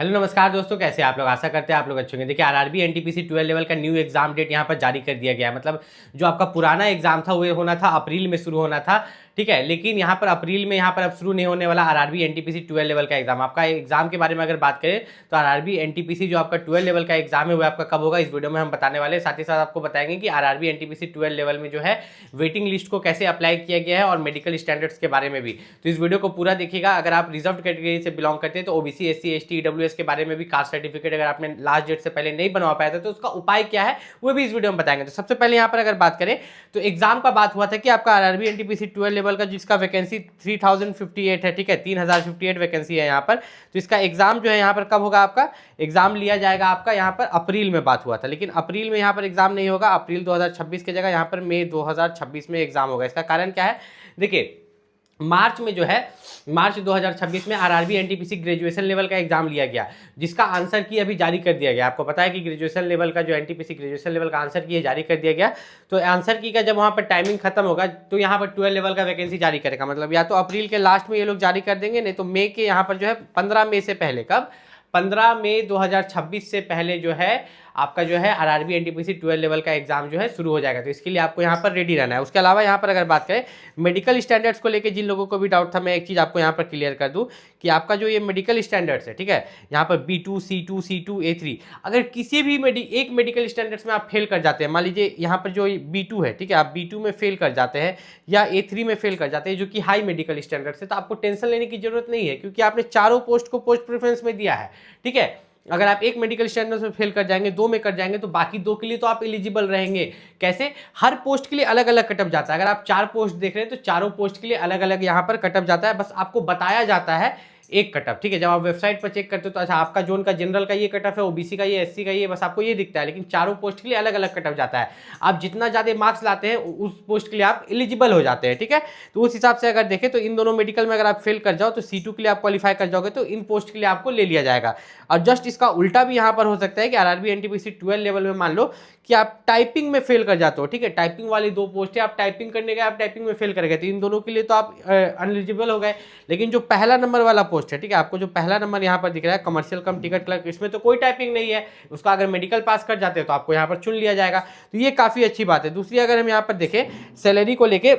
Hello नमस्कार दोस्तों, कैसे आप लोग। आशा करते हैं आप लोग अच्छे होंगे। देखिए आरआरबी एनटीपीसी 12 लेवल का न्यू एग्जाम डेट यहाँ पर जारी कर दिया गया है। मतलब जो आपका पुराना एग्जाम था वो होना था अप्रैल में शुरू होना था, ठीक है। लेकिन यहाँ पर अप्रैल में यहाँ पर अब शुरू नहीं होने वाला आरआरबी एनटीपीसी 12 लेवल का एग्जाम। आपका एग्जाम के बारे में अगर बात करें तो आरआरबी एनटीपीसी जो आपका 12 लेवल का एग्जाम है वो आपका कब होगा इस वीडियो में हम बताने वाले हैं। साथ ही साथ आपको बताएंगे कि आरआरबी एनटीपीसी 12 लेवल में जो है वेटिंग लिस्ट को कैसे अप्लाई किया गया है और मेडिकल स्टैंडर्ड्स के बारे में भी। तो इस वीडियो को पूरा देखिएगा। अगर आप रिजर्व कैटेगरी से बिलोंग करते हैं तो ओबीसी एससी एसटी ईडब्ल्यूएस के बारे में भी, कास्ट सर्टिफिकेट अगर आपने लास्ट डेट से पहले नहीं बनवा पाया था तो उसका उपाय क्या है वो भी इस वीडियो में बताएंगे। तो सबसे पहले यहाँ पर अगर बात करें तो एग्जाम का बात हुआ था कि आपका आरआरबी एनटीपीसी 12 लेवल का जिसका वैकेंसी 3058 है, ठीक है, 3058 वैकेंसी है यहाँ पर। तो इसका एग्जाम जो है यहाँ पर कब होगा, आपका एग्जाम लिया जाएगा आपका यहाँ पर अप्रैल में बात हुआ था, लेकिन अप्रैल में यहाँ पर एग्जाम नहीं होगा। अप्रैल 2026 की जगह यहाँ पर मई 2026 में एग्जाम होगा। इसका कारण क्या है, देखिए मार्च में जो है मार्च 2026 में आरआरबी एनटीपीसी ग्रेजुएशन लेवल का एग्जाम लिया गया, जिसका आंसर की अभी जारी कर दिया गया। आपको पता है कि ग्रेजुएशन लेवल का जो एनटीपीसी ग्रेजुएशन लेवल का आंसर की है जारी कर दिया गया। तो आंसर की का जब वहाँ पर टाइमिंग खत्म होगा तो यहाँ पर 12 लेवल का वैकेंसी जारी करेगा। मतलब या तो अप्रैल के लास्ट में ये लोग जारी कर देंगे, नहीं तो मई के यहाँ पर जो है 15 मई से पहले, कब 15 मई 2026 से पहले जो है आपका जो है आरआरबी एनटीपीसी 12 लेवल का एग्जाम जो है शुरू हो जाएगा। तो इसके लिए आपको यहाँ पर रेडी रहना है। उसके अलावा यहाँ पर अगर बात करें मेडिकल स्टैंडर्ड्स को लेकर जिन लोगों को भी डाउट था, मैं एक चीज़ आपको यहाँ पर क्लियर कर दूँ कि आपका जो ये मेडिकल स्टैंडर्ड्स है, ठीक है, यहाँ पर B2 C2 C2 A3, अगर किसी भी एक मेडिकल स्टैंडर्ड्स में आप फेल कर जाते हैं, मान लीजिए यहाँ पर जो B2 है, ठीक है, आप B2 में फेल कर जाते हैं या A3 में फेल कर जाते हैं जो कि हाई मेडिकल स्टैंडर्ड्स है, तो आपको टेंशन लेने की जरूरत नहीं है, क्योंकि आपने चारों पोस्ट को पोस्ट प्रेफरेंस में दिया है, ठीक है। अगर आप एक मेडिकल स्टैंडर्ड्स में फेल कर जाएंगे, दो में कर जाएंगे, तो बाकी दो के लिए तो आप एलिजिबल रहेंगे। कैसे, हर पोस्ट के लिए अलग अलग कटअप जाता है। अगर आप 4 पोस्ट देख रहे हैं तो चारों पोस्ट के लिए अलग अलग यहाँ पर कटअप जाता है, बस आपको बताया जाता है एक कटअप, ठीक है। जब आप वेबसाइट पर चेक करते हो तो अच्छा आपका जोन का जनरल का ये कटअप है, ओबीसी का ये, एससी का ये, बस आपको ये दिखता है, लेकिन चारों पोस्ट के लिए अलग अलग कटअप जाता है। आप जितना ज्यादा मार्क्स लाते हैं उस पोस्ट के लिए आप एलिजिबल हो जाते हैं, ठीक है। तो उस हिसाब से अगर देखें तो इन दोनों मेडिकल में अगर आप फेल कर जाओ तो C2 के लिए आप क्वालिफाई कर जाओगे तो इन पोस्ट के लिए आपको ले लिया जाएगा। और जस्ट इसका उल्टा भी यहाँ पर हो सकता है कि आरआरबी एनटीपीसी 12 लेवल में मान लो कि आप टाइपिंग में फेल कर जाते हो, ठीक है, टाइपिंग वाली 2 पोस्ट है, आप टाइपिंग करने गए, आप टाइपिंग में फेल कर गए, तो इन दोनों के लिए तो आप अनएलिजिबल हो गए। लेकिन जो पहला नंबर वाला पोस्ट है, ठीक है, आपको जो पहला नंबर यहाँ पर दिख रहा है कमर्शियल कम टिकट क्लर्क, इसमें तो कोई टाइपिंग नहीं है, उसका अगर मेडिकल पास कर जाते हैं तो आपको यहाँ पर चुन लिया जाएगा। तो ये काफ़ी अच्छी बात है। दूसरी अगर हम यहाँ पर देखें सैलरी को लेके,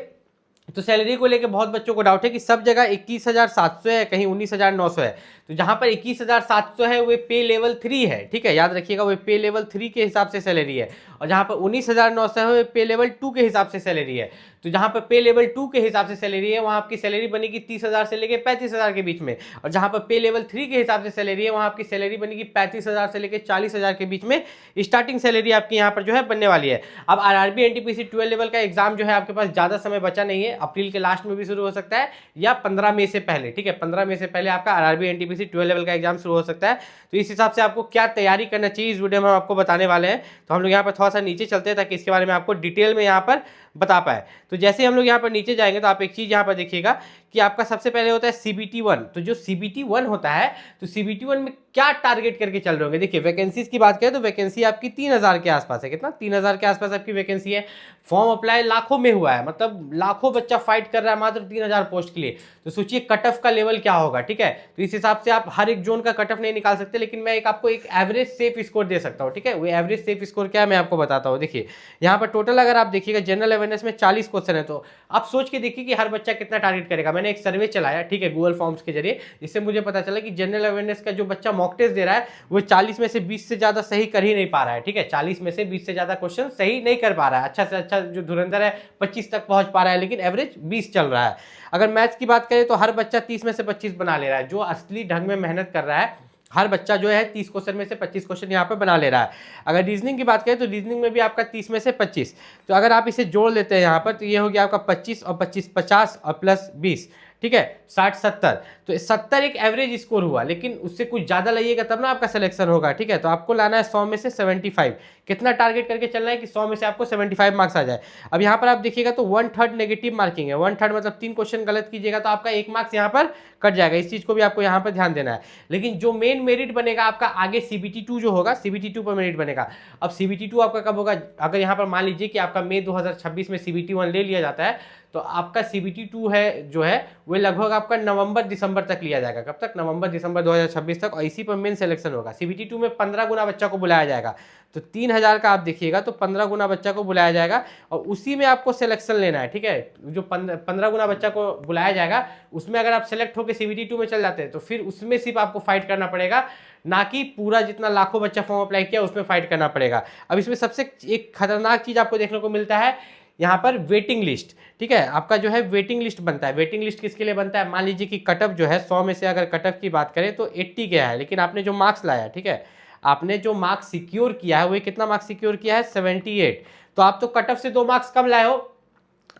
तो सैलरी को लेके बहुत बच्चों को डाउट है कि सब जगह 21,700 है, कहीं 19,900 है। तो जहां पर 21,700 है वो पे लेवल 3 है, ठीक है, याद रखिएगा, वो पे लेवल 3 के हिसाब से सैलरी है। और जहां पर 19,900 है वो पे लेवल 2 के हिसाब से सैलरी है। तो जहां पर पे लेवल 2 के हिसाब से सैलरी है वहां आपकी सैलरी बनेगी 30,000 से लेकर 35,000 के बीच में, और जहां पर पे लेवल 3 के हिसाब से सैलरी है वहां आपकी सैलरी बनेगी 35,000 से लेकर 40,000 के बीच में स्टार्टिंग सैलरी आपकी यहाँ पर जो है बनने वाली है। अब आरआरबी एनटीपीसी 12 लेवल का एग्जाम जो है आपके पास ज्यादा समय बचा नहीं है, अप्रैल के लास्ट में भी शुरू हो सकता है या 15 मई से पहले, ठीक है, 15 मई से पहले आपका आरआरबी एनटीपीसी 12 लेवल का एग्जाम शुरू हो सकता है। तो इस हिसाब से आपको क्या तैयारी करना चाहिए इस वीडियो में हम आपको बताने वाले हैं। तो हम लोग यहाँ पर थोड़ा सा नीचे चलते हैं ताकि इसके बारे में आपको डिटेल में यहाँ पर बता पाए। तो जैसे हम लोग यहाँ पर नीचे जाएंगे तो आप एक चीज यहाँ पर देखिएगा कि आपका सबसे पहले होता है CBT1। तो जो CBT1 होता है तो CBT1 में क्या टारगेट करके चल रहे होंगे। देखिए वैकेंसीज की बात करें तो वैकेंसी आपकी 3,000 के आसपास है, कितना 3,000 के आसपास आपकी वैकेंसी है। फॉर्म अप्लाई लाखों में हुआ है, मतलब लाखों बच्चा फाइट कर रहा है मात्र 3,000 पोस्ट के लिए। तो सोचिए कट ऑफ का लेवल क्या होगा, ठीक है। तो इस हिसाब से आप हर एक जोन का कट ऑफ नहीं निकाल सकते, लेकिन मैं आपको एक एवरेज सेफ स्कोर दे सकता हूँ, ठीक है। वो एवरेज सेफ स्कोर क्या है मैं आपको बताता हूँ। देखिए यहाँ पर टोटल अगर आप देखिएगा जनरल अवेयरनेस में 40 क्वेश्चन है, तो आप सोच के देखिए कि हर बच्चा कितना टारगेट करेगा। मैंने एक सर्वे चलाया, ठीक है, गूगल फॉर्म्स के जरिए, जिससे मुझे पता चला कि जनरल अवेयरनेस का जो बच्चा मॉक टेस्ट दे रहा है वो 40 में से 20 से ज्यादा सही कर ही नहीं पा रहा है, ठीक है, 40 में से 20 से ज्यादा क्वेश्चन सही नहीं कर पा रहा है। अच्छा से अच्छा जो धुरंधर है 25 तक पहुंच पा रहा है, लेकिन एवरेज 20 चल रहा है। अगर मैथ्स की बात करें तो हर बच्चा 30 में से 25 बना ले रहा है। जो असली ढंग में मेहनत कर रहा है हर बच्चा जो है 30 क्वेश्चन में से 25 क्वेश्चन यहाँ पर बना ले रहा है। अगर रीजनिंग की बात करें तो रीजनिंग में भी आपका 30 में से 25, तो अगर आप इसे जोड़ लेते हैं यहाँ पर तो ये हो गया आपका 25 और 25 50 और प्लस 20, ठीक है, 60 70। तो 70 एक एवरेज स्कोर हुआ, लेकिन उससे कुछ ज़्यादा लाइएगा तब ना आपका सिलेक्शन होगा, ठीक है। तो आपको लाना है 100 में से 75। कितना टारगेट करके चलना है कि 100 में से आपको 75 मार्क्स आ जाए। अब यहाँ पर आप देखिएगा तो 1/3 नेगेटिव मार्किंग है। 1/3 मतलब 3 क्वेश्चन गलत कीजिएगा तो आपका 1 मार्क्स यहाँ पर कट जाएगा। इस चीज़ को भी आपको यहाँ पर ध्यान देना है। लेकिन जो मेन मेरिट बनेगा आपका आगे CBT2 जो होगा, CBT2 पर मेरिट बनेगा। अब CBT2 आपका कब होगा? अगर यहाँ पर मान लीजिए कि आपका मई 2026 में CBT1 ले लिया जाता है, तो आपका CBT2 है जो है वो लगभग आपका नवंबर दिसंबर तक लिया जाएगा। कब तक? नवंबर दिसंबर 2026 तक। और इसी पर मेन सिलेक्शन होगा। CBT2 में 15 गुना बच्चा को बुलाया जाएगा, तो 3000 का आप देखिएगा तो 15 गुना बच्चा को बुलाया जाएगा और उसी में आपको सिलेक्शन लेना है। ठीक है, जो 15 गुना बच्चा को बुलाया जाएगा उसमें अगर आप सेलेक्ट होकर CBT2 में चल जाते हैं तो फिर उसमें सिर्फ आपको फाइट करना पड़ेगा, ना कि पूरा जितना लाखों बच्चा फॉर्म अप्लाई किया उसमें फाइट करना पड़ेगा। अब इसमें सबसे एक खतरनाक चीज आपको देखने को मिलता है यहाँ पर, वेटिंग लिस्ट। ठीक है, आपका जो है वेटिंग लिस्ट बनता है। वेटिंग लिस्ट किसके लिए बनता है? मान लीजिए कि कटअप जो है 100 में से अगर कटअप की बात करें तो 80 गया है, लेकिन आपने जो मार्क्स लाया, ठीक है, आपने जो मार्क्स सिक्योर किया है वो कितना मार्क्स सिक्योर किया है? 78। तो आप तो कटअप से 2 मार्क्स कम लाए हो,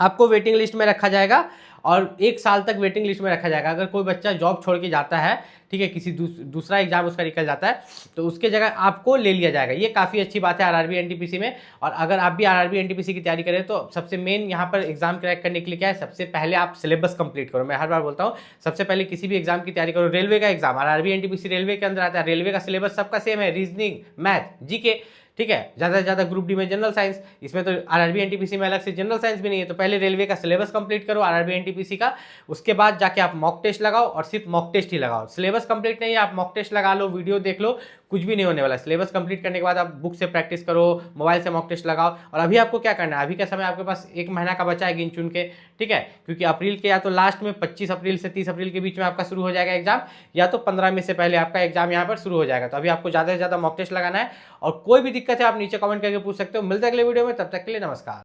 आपको वेटिंग लिस्ट में रखा जाएगा और 1 साल तक वेटिंग लिस्ट में रखा जाएगा। अगर कोई बच्चा जॉब छोड़ के जाता है, ठीक है, किसी दूसरा एग्जाम उसका निकल जाता है, तो उसके जगह आपको ले लिया जाएगा। ये काफ़ी अच्छी बात है RRB NTPC में। और अगर आप भी RRB NTPC की तैयारी करें तो सबसे मेन यहाँ पर एग्जाम क्रैक करने के लिए क्या है? सबसे पहले आप सिलेबस कंप्लीट करो। मैं हर बार बोलता हूँ, सबसे पहले किसी भी एग्जाम की तैयारी करो। रेलवे का एग्जाम, RRB NTPC रेलवे के अंदर आता है। रेलवे का सिलेबस सबका सेम है, रीजनिंग, मैथ, GK। ठीक है, ज़्यादा से ज़्यादा ग्रुप डी में जनरल साइंस, इसमें तो RRB NTPC में अलग से जनरल साइंस भी नहीं है। तो पहले रेलवे का सिलेबस कंप्लीट करो RRB NTPC का, उसके बाद जाके आप मॉक टेस्ट लगाओ और सिर्फ मॉक टेस्ट ही लगाओ। सिलेबस कंप्लीट नहीं है, आप मॉक टेस्ट लगा लो, वीडियो देख लो, कुछ भी नहीं होने वाला। सिलेबस कंप्लीट करने के बाद आप बुक से प्रैक्टिस करो, मोबाइल से मॉक टेस्ट लगाओ। और अभी आपको क्या करना है, अभी का समय आपके पास 1 महीना का बचा है गिन चुन के, ठीक है, क्योंकि अप्रैल के या तो लास्ट में 25 अप्रैल से 30 अप्रैल के बीच में आपका शुरू हो जाएगा एग्जाम, या तो 15 में से पहले आपका एग्जाम यहाँ पर शुरू हो जाएगा। तो अभी आपको ज़्यादा से ज़्यादा मॉक टेस्ट लगाना है। और कोई भी दिक्कत है आप नीचे कमेंट करके पूछ सकते हो। मिलते हैं अगले वीडियो में, तब तक के लिए नमस्कार।